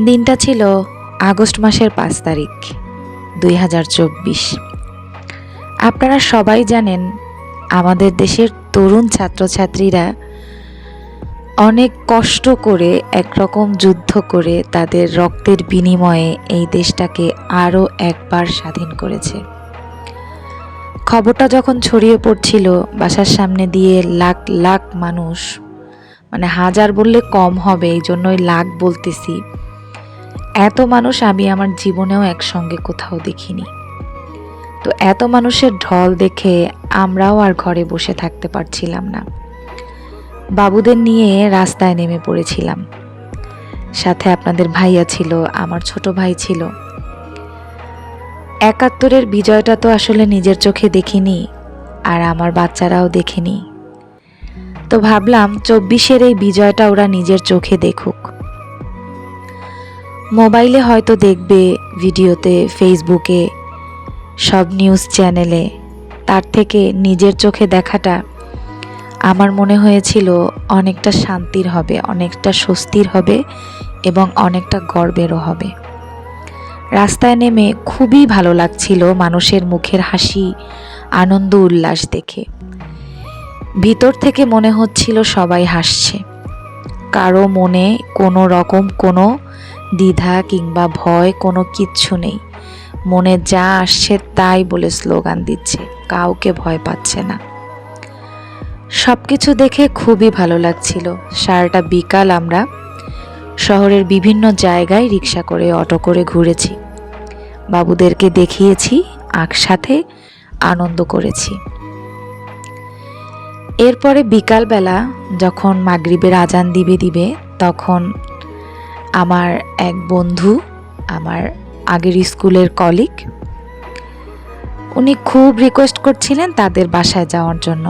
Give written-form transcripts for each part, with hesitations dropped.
দিনটা ছিল আগস্ট মাসের ৫ তারিখ ২০২৪। আপনারা সবাই জানেন আমাদের দেশের তরুণ ছাত্রছাত্রীরা অনেক কষ্ট করে একরকম যুদ্ধ করে তাদের রক্তের বিনিময়ে এই দেশটাকে আরও একবার স্বাধীন করেছে। খবরটা যখন ছড়িয়ে পড়ছিল বাসার সামনে দিয়ে লাখ লাখ মানুষ, মানে হাজার বললে কম হবে, এই জন্যই লাখ বলতেছি, এত মানুষ আমি আমার জীবনেও একসঙ্গে কোথাও দেখিনি। তো এত মানুষের ঢল দেখে আমরাও আর ঘরে বসে থাকতে পারছিলাম না। বাবুদের নিয়ে রাস্তায় নেমে পড়েছিলাম। সাথে আপনাদের ভাইয়া ছিল, আমার ছোট ভাই ছিল। ৭১-এর বিজয়টা তো আসলে নিজের চোখে দেখিনি, আর আমার বাচ্চারাও দেখেনি। তো ভাবলাম ২৪-এর এই বিজয়টা ওরা নিজের চোখে দেখুক। মোবাইলে হয়তো দেখবে, ভিডিওতে, ফেসবুকে, সব নিউজ চ্যানেলে, তার থেকে নিজের চোখে দেখাটা আমার মনে হয়েছিল অনেকটা শান্তির হবে, অনেকটা স্বস্তির হবে এবং অনেকটা গর্বেরও হবে। রাস্তায় নেমে খুবই ভালো লাগছিল মানুষের মুখের হাসি, আনন্দ উল্লাস দেখে। ভিতর থেকে মনে হচ্ছিল সবাই হাসছে, কারো মনে কোনো রকম কোনো দ্বিধা কিংবা ভয় কোনো কিচ্ছু নেই। মনে যা আসছে তাই বলে স্লোগান দিচ্ছে, কাউকে ভয় পাচ্ছে না। সব কিছু দেখে খুবই ভালো লাগছিল। সারাটা বিকাল আমরা শহরের বিভিন্ন জায়গায় রিক্সা করে, অটো করে ঘুরেছি, বাবুদেরকে দেখিয়েছি, একসাথে আনন্দ করেছি। এরপরে বিকালবেলা যখন মাগরিবের আজান দিবে তখন আমার এক বন্ধু, আমার আগের স্কুলের কলিগ, উনি খুব রিকোয়েস্ট করছিলেন তাদের বাসায় যাওয়ার জন্য।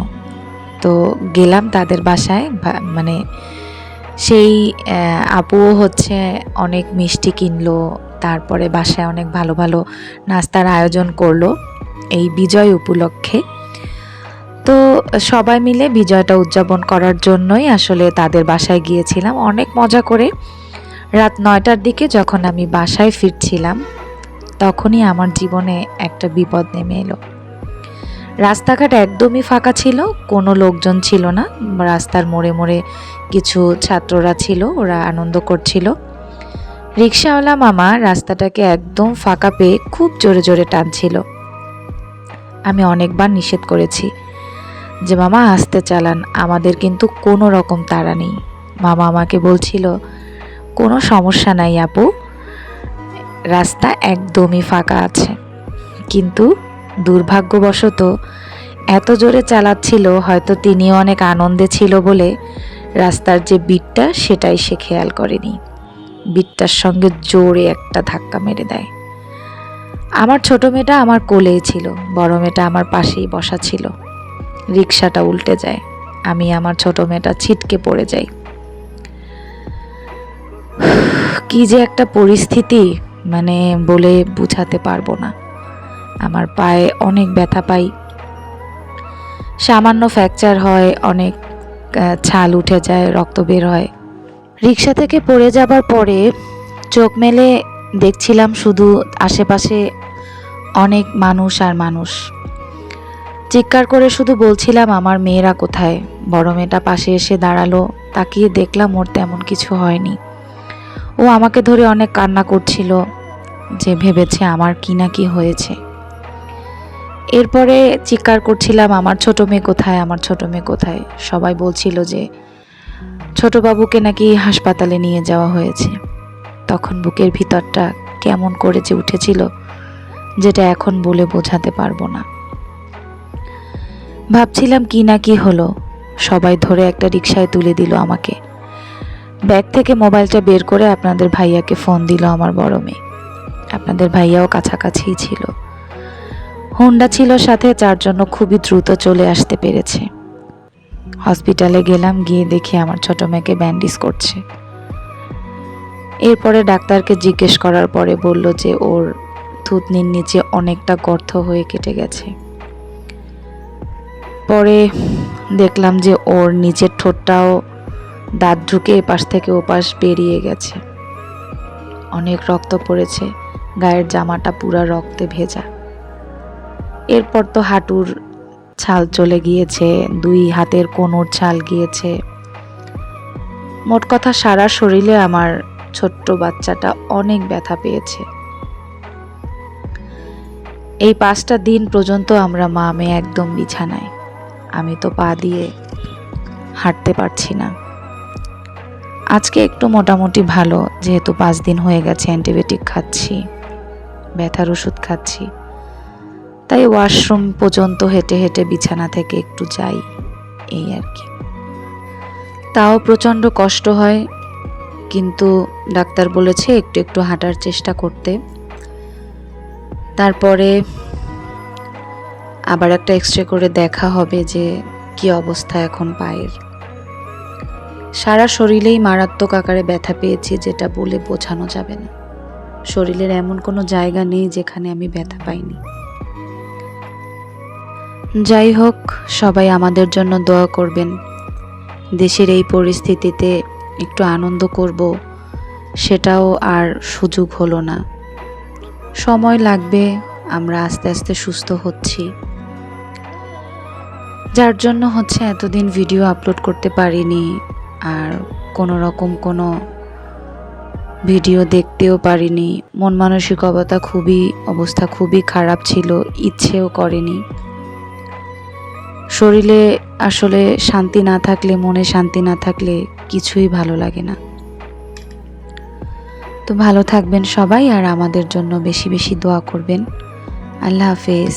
তো গেলাম তাদের বাসায়। মানে সেই আপুও হচ্ছে অনেক মিষ্টি কিনলো, তারপরে বাসায় অনেক ভালো ভালো নাস্তার আয়োজন করলো এই বিজয় উপলক্ষে। তো সবাই মিলে বিজয়টা উদযাপন করার জন্যই আসলে তাদের বাসায় গিয়েছিলাম অনেক মজা করে। রাত ৯টার দিকে যখন আমি বাসায় ফিরছিলাম তখনই আমার জীবনে একটা বিপদ নেমে এলো। রাস্তাঘাট একদমই ফাঁকা ছিল, কোনো লোকজন ছিল না। রাস্তার মোড়ে মোড়ে কিছু ছাত্ররা ছিল, ওরা আনন্দ করছিল। রিক্সাওয়ালা মামা রাস্তাটাকে একদম ফাঁকা পেয়ে খুব জোরে জোরে টানছিল। আমি অনেকবার নিষেধ করেছি যে মামা আস্তে চালান, আমাদের কিন্তু কোনো রকম তাড়া নেই। মামা আমাকে বলছিল কোনো সমস্যা নাই আপু, রাস্তা একদমই ফাঁকা আছে। কিন্তু দুর্ভাগ্যবশত এত জোরে চালাচ্ছিল, হয়তো তিনিও অনেক আনন্দে ছিল বলে রাস্তার যে বিটটা সেটাই সে খেয়াল করেনি। বিটটার সঙ্গে জোরে একটা ধাক্কা মেরে দেয়। আমার ছোট মেয়েটা আমার কোলেই ছিল, বড় মেয়েটা আমার পাশেই বসা ছিল। রিক্সাটা উল্টে যায়, আমি আমার ছোট মেয়েটা ছিটকে পড়ে যাই। কি যে একটা পরিস্থিতি, মানে বলে বুঝাতে পারবো না। আমার পায়ে অনেক ব্যথা পাই, সামান্য ফ্র্যাকচার হয়, অনেক ছাল উঠে যায়, রক্ত বের হয়। রিক্সা থেকে পড়ে যাবার পরে চোখ মেলে দেখছিলাম শুধু আশেপাশে অনেক মানুষ আর মানুষ। চিৎকার করে শুধু বলছিলাম আমার মেয়েরা কোথায়। বড় মেয়েটা পাশে এসে দাঁড়ালো, তাকিয়ে দেখলাম ওর তেমন কিছু হয়নি। ও আমাকে ধরে অনেক কান্না করছিল, যে ভেবেছে আমার কি না কি হয়েছে। এরপরে চিৎকার করছিলাম আমার ছোট মেয়ে কোথায়, আমার ছোট মেয়ে কোথায়। সবাই বলছিল যে ছোট বাবুকে নাকি হাসপাতালে নিয়ে যাওয়া হয়েছে। তখন বুকের ভিতরটা কেমন করে যে উঠেছিল, যেটা এখন বলে বোঝাতে পারবো না। ভাবছিলাম কি না কি হলো। সবাই ধরে একটা রিকশায় তুলে দিল আমাকে। ব্যাগ থেকে মোবাইলটা বের করে আপনাদের ভাইয়াকে ফোন দিল আমার বড় মেয়ে। আপনাদের ভাইয়াও কাছাকাছিই ছিল, হোন্ডা ছিল সাথে, যার জন্য খুবই দ্রুত চলে আসতে পেরেছে। হসপিটালে গেলাম, গিয়ে দেখি আমার ছোট মেয়েকে ব্যান্ডেজ করছে। এরপরে ডাক্তারকে জিজ্ঞেস করার পরে বলল যে ওর থুতনির নিচে অনেকটা গর্ত হয়ে কেটে গেছে। পরে দেখলাম যে ওর নিচের ঠোঁটটাও দাঁত ঢুকে এপাশ থেকে ওপাশ বেরিয়ে গেছে। অনেক রক্ত পড়েছে, গায়ের জামাটা পুরা রক্তে ভেজা। এরপর তো হাঁটুর ছাল চলে গিয়েছে, 2 হাতের কোণর ছাল গিয়েছে। মোট কথা সারা শরীরে আমার ছোট্ট বাচ্চাটা অনেক ব্যথা পেয়েছে। এই 5টা দিন পর্যন্ত আমরা মা মেয়ে একদম বিছানায়। আমি তো পা দিয়ে হাঁটতে পারছি না। আজকে একটু মোটামুটি ভালো, যেহেতু 5 দিন হয়ে গেছে অ্যান্টিবায়োটিক খাচ্ছি, ব্যথার ওষুধ খাচ্ছি, তাই ওয়াশরুম পর্যন্ত হেঁটে হেঁটে বিছানা থেকে একটু যাই, এই আর কি। তাও প্রচণ্ড কষ্ট হয়, কিন্তু ডাক্তার বলেছে একটু একটু হাঁটার চেষ্টা করতে। তারপরে আবার একটা এক্সরে করে দেখা হবে যে কি অবস্থা এখন পায়ের। সারা শরীরেই মারাত্মক আকারে ব্যথা পেয়েছি, যেটা বলে বোঝানো যাবে না। শরীরের এমন কোনো জায়গা নেই যেখানে আমি ব্যথা পাইনি। যাই হোক, সবাই আমাদের জন্য দোয়া করবেন। দেশের এই পরিস্থিতিতে একটু আনন্দ করব, সেটাও আর সুযোগ হলো না। সময় লাগবে, আমরা আস্তে আস্তে সুস্থ হচ্ছি, যার জন্য হচ্ছে এতদিন ভিডিও আপলোড করতে পারিনি, আর কোনো রকম কোনো ভিডিও দেখতেও পারিনি। মন মানসিকতা অবস্থা খুবই খারাপ ছিল, ইচ্ছেও করেনি। শরীরে আসলে শান্তি না থাকলে, মনে শান্তি না থাকলে কিছুই ভালো লাগে না। তো ভালো থাকবেন সবাই, আর আমাদের জন্য বেশি বেশি দোয়া করবেন। আল্লাহ হাফেজ।